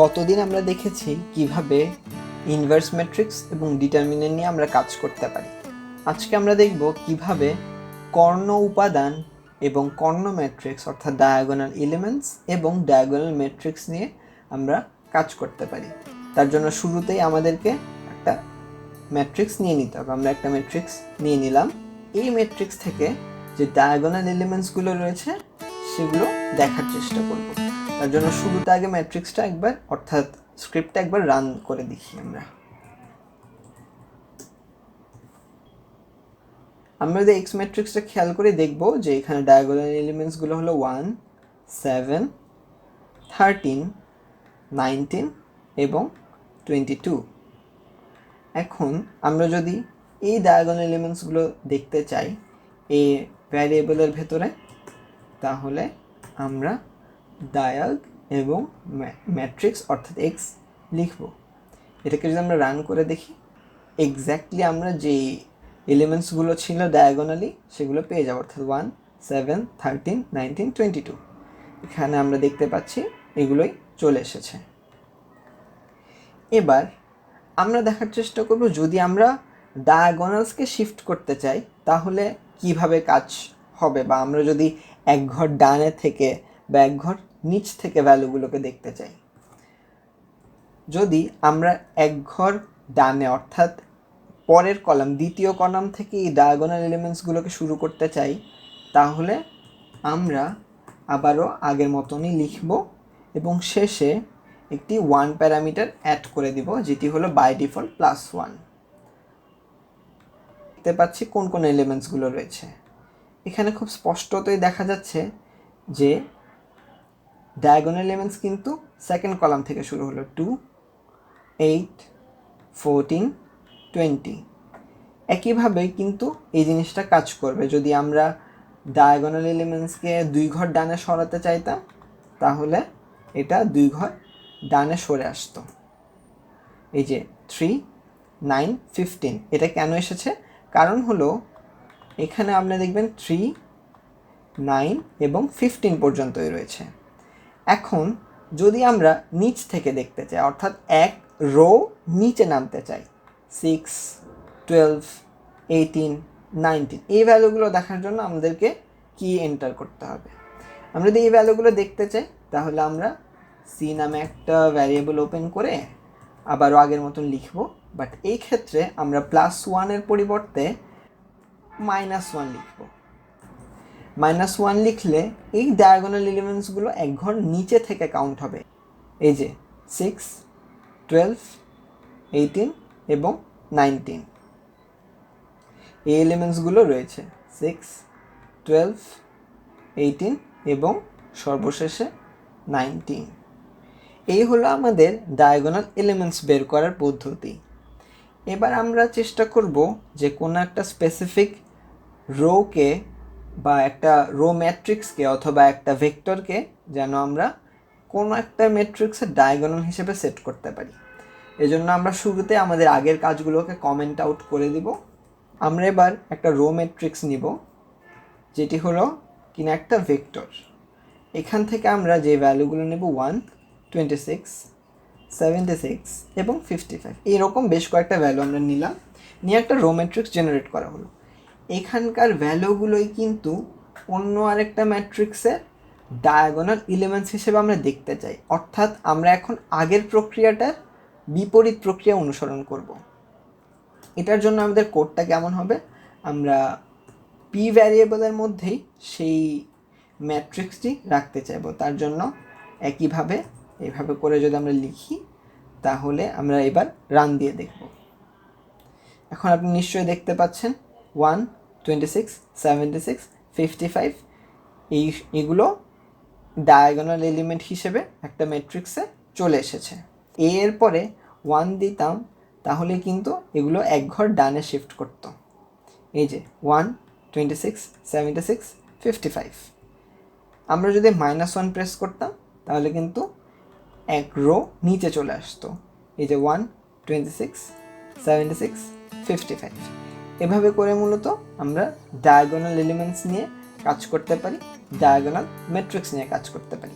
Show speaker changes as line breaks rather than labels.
গতদিন আমরা দেখেছি কিভাবে ইনভার্স ম্যাট্রিক্স এবং ডিটারমিনেন্ট নিয়ে আমরা কাজ করতে পারি। আজকে আমরা দেখব কিভাবে কর্ণ উপাদান এবং কর্ণ ম্যাট্রিক্স অর্থাৎ ডায়াগোনাল এলিমেন্টস এবং ডায়াগোনাল ম্যাট্রিক্স নিয়ে আমরা কাজ করতে পারি। তার জন্য শুরুতেই আমাদেরকে একটা ম্যাট্রিক্স নিয়ে নিতে হবে। আমরা একটা ম্যাট্রিক্স নিয়ে নিলাম। এই ম্যাট্রিক্স থেকে যে ডায়াগোনাল এলিমেন্টসগুলো রয়েছে সেগুলো দেখার চেষ্টা করব। তার জন্য শুরুতে আগে ম্যাট্রিক্সটা একবার অর্থাৎ স্ক্রিপ্টটা একবার রান করে দেখি। আমরা যদি এক্স ম্যাট্রিক্সটা খেয়াল করে দেখব যে এখানে ডায়াগোনাল এলিমেন্টসগুলো হলো 1, 7, 13, 19 এবং 22। এখন আমরা যদি এই ডায়াগোনাল এলিমেন্টসগুলো দেখতে চাই এই ভ্যারিয়েবলের ভেতরে, তাহলে আমরা ডায়াগ এবং ম্যাট্রিক্স অর্থাৎ এক্স লিখব। এটাকে যদি আমরা রান করে দেখি, এক্স্যাক্টলি আমরা যে এলিমেন্টসগুলো ছিল ডায়াগোনালি সেগুলো পেয়ে যাবো, অর্থাৎ 1, 7, 13, 19, 22। এখানে আমরা দেখতে পাচ্ছি এগুলোই চলে এসেছে। এবার আমরা দেখার চেষ্টা করব যদি আমরা ডায়াগোনালসকে শিফট করতে চাই তাহলে কিভাবে কাজ হবে, বা আমরা যদি এক ঘর ডানে থেকে বা এক ঘর নিচ থেকে ভ্যালুগুলোকে দেখতে চাই। যদি আমরা এক ঘর ডানে অর্থাৎ পরের কলাম দ্বিতীয় কলাম থেকে এই ডায়াগোনাল এলিমেন্টসগুলোকে শুরু করতে চাই, তাহলে আমরা আবারও আগের মতনই লিখব এবং শেষে একটি 1 প্যারামিটার অ্যাড করে দিব, যেটি হলো বাই ডিফল্ট +1। দেখতে পাচ্ছি কোন কোন এলিমেন্টসগুলো রয়েছে। এখানে খুব স্পষ্টতই দেখা যাচ্ছে যে ডায়াগোনাল এলিমেন্টস কিন্তু সেকেন্ড কলাম থেকে শুরু হলো, 2, 8, 14, 20। একইভাবে কিন্তু এই জিনিসটা কাজ করবে যদি আমরা ডায়াগোনাল এলিমেন্টসকে 2 ঘর ডানে সরাতে চাইতাম, তাহলে এটা 2 ঘর ডানে সরে আসতো। এই যে 3, 9, 15 এটা কেন এসেছে? কারণ হলো এখানে আপনারা দেখবেন 3, 9 এবং 15 পর্যন্তই রয়েছে। এখন যদি আমরা নিচ থেকে দেখতে চাই অর্থাৎ এক রো নিচে নামতে চাই, 6, 12, 18, 19 এই ভ্যালুগুলো দেখার জন্য আমাদেরকে কি এন্টার করতে হবে। আমরা যদি এই ভ্যালুগুলো দেখতে চাই তাহলে আমরা সি নামে একটা ভ্যারিয়েবল ওপেন করে আবারও আগের মতন লিখব, বাট এই ক্ষেত্রে আমরা +1 পরিবর্তে -1 লিখব। -1 লিখলে এই ডায়াগোনাল এলিমেন্টসগুলো এক ঘর নিচে থেকে কাউন্ট হবে। এই যে 6, 12, 18 এবং 19 এই এলিমেন্টসগুলো রয়েছে, 6, 12, 18 এবং সর্বশেষে 19। এই হলো আমাদের ডায়াগোনাল এলিমেন্টস বের করার পদ্ধতি। এবার আমরা চেষ্টা করব যে কোনো একটা স্পেসিফিক রোকে বা একটা রো ম্যাট্রিক্সকে অথবা একটা ভেক্টরকে যেন আমরা কোনো একটা ম্যাট্রিক্সের ডায়াগোনাল হিসেবে সেট করতে পারি। এজন্য আমরা শুরুতে আমাদের আগের কাজগুলোকে কমেন্ট আউট করে দিব। আমরা এবার একটা রো ম্যাট্রিক্স নিব যেটি হলো কিনা একটা ভেক্টর। এখান থেকে আমরা যে ভ্যালুগুলো নেব 1, 26, 76 এবং 55 এইরকম বেশ কয়েকটা ভ্যালু আমরা নিলাম, নিয়ে একটা রো ম্যাট্রিক্স জেনারেট করা হলো। এখানকার ভ্যালুগুলোই কিন্তু অন্য আরেকটা ম্যাট্রিক্সের ডায়াগোনাল এলিমেন্টস হিসেবে আমরা দেখতে চাই, অর্থাৎ আমরা এখন আগের প্রক্রিয়াটার বিপরীত প্রক্রিয়া অনুসরণ করব। এটার জন্য আমাদের কোডটা কেমন হবে, আমরা পি ভ্যারিয়েবলের মধ্যেই সেই ম্যাট্রিক্সটি রাখতে চাইব। তার জন্য একইভাবে এইভাবে করে যদি আমরা লিখি তাহলে আমরা এবার রান দিয়ে দেখব। এখন আপনি নিশ্চয়ই দেখতে পাচ্ছেন 1, 26, 76, 55 এইগুলো ডায়াগোনাল এলিমেন্ট হিসেবে একটা ম্যাট্রিক্সে চলে এসেছে। এরপরে 1 দিতাম তাহলে কিন্তু এগুলো এক ঘর ডানে শিফট করত। এই যে 1, 26, 76, 55। আমরা যদি -1 প্রেস করতাম তাহলে কিন্তু এক রো নিচে চলে আসতো। এই যে 1, 26, 76, 55 এভাবে করে মূলত আমরা ডায়াগোনাল এলিমেন্টস নিয়ে কাজ করতে পারি, ডায়াগোনাল ম্যাট্রিক্স নিয়ে কাজ করতে পারি।